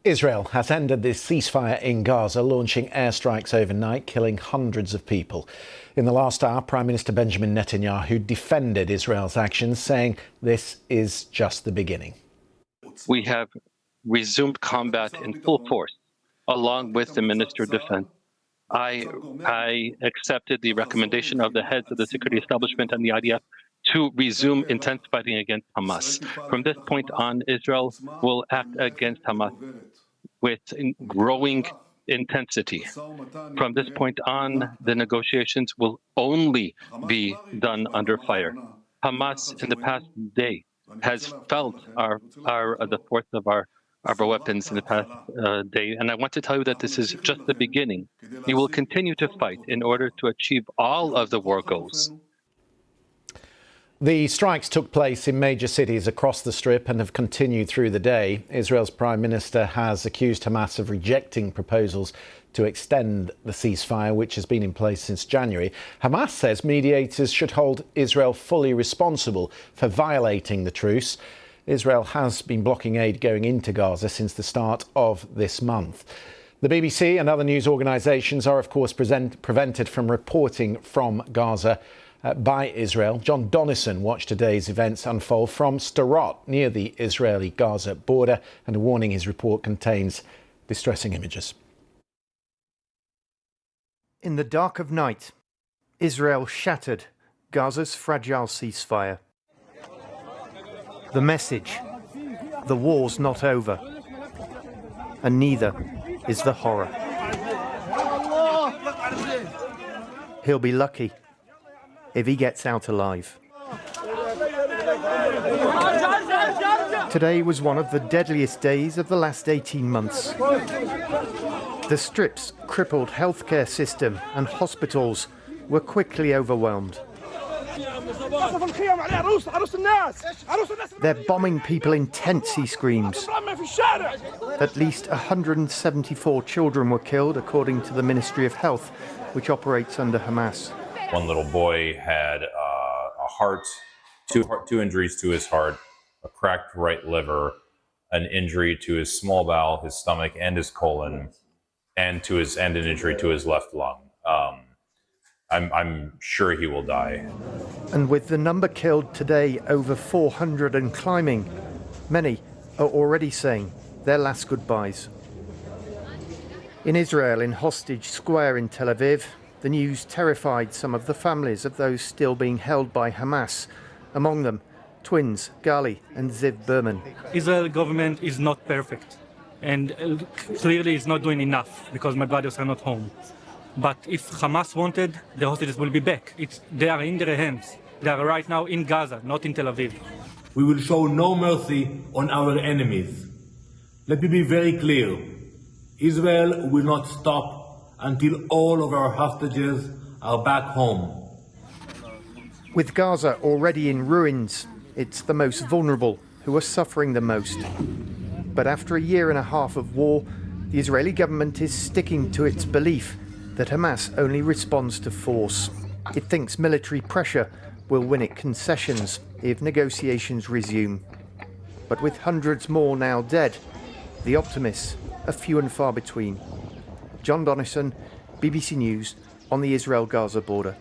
Israel has ended the ceasefire in Gaza, launching airstrikes overnight, killing hundreds of people. In the last hour, Prime Minister Benjamin Netanyahu defended Israel's actions, saying this is just the beginning. We have resumed combat in full force, along with the Minister of Defense. I accepted the recommendation of the heads of the security establishment and the IDF to resume intense fighting against Hamas. From this point on, Israel will act against Hamas with growing intensity. From this point on, the negotiations will only be done under fire. Hamas, in the past day, has felt the force of our weapons in the past day. And I want to tell you that this is just the beginning. We will continue to fight in order to achieve all of the war goals. The strikes took place in major cities across the Strip and have continued through the day. Israel's Prime Minister has accused Hamas of rejecting proposals to extend the ceasefire, which has been in place since January. Hamas says mediators should hold Israel fully responsible for violating the truce. Israel has been blocking aid going into Gaza since the start of this month. The BBC and other news organisations are, of course, prevented from reporting from Gaza by Israel. John Donnison watched today's events unfold from Sderot, near the Israeli-Gaza border, and a warning his report contains distressing images. In the dark of night, Israel shattered Gaza's fragile ceasefire. The message: the war's not over, and neither is the horror. He'll be lucky if he gets out alive. Today was one of the deadliest days of the last 18 months. The Strip's crippled healthcare system and hospitals were quickly overwhelmed. They're bombing people in tents, he screams. At least 174 children were killed, according to the Ministry of Health, which operates under Hamas. One little boy had two injuries to his heart, a cracked right liver, an injury to his small bowel, his stomach, and his colon, and an injury to his left lung. I'm sure he will die. And with the number killed today over 400 and climbing, many are already saying their last goodbyes. In Israel, in Hostage Square in Tel Aviv, the news terrified some of the families of those still being held by Hamas, among them twins Gali and Ziv Berman. Israel government is not perfect, and clearly is not doing enough because my brothers are not home. But if Hamas wanted, the hostages will be back. They are in their hands. They are right now in Gaza, not in Tel Aviv. We will show no mercy on our enemies. Let me be very clear. Israel will not stop until all of our hostages are back home. With Gaza already in ruins, it's the most vulnerable who are suffering the most. But after a year and a half of war, the Israeli government is sticking to its belief that Hamas only responds to force. It thinks military pressure will win it concessions if negotiations resume. But with hundreds more now dead, the optimists are few and far between. John Donnison, BBC News, on the Israel-Gaza border.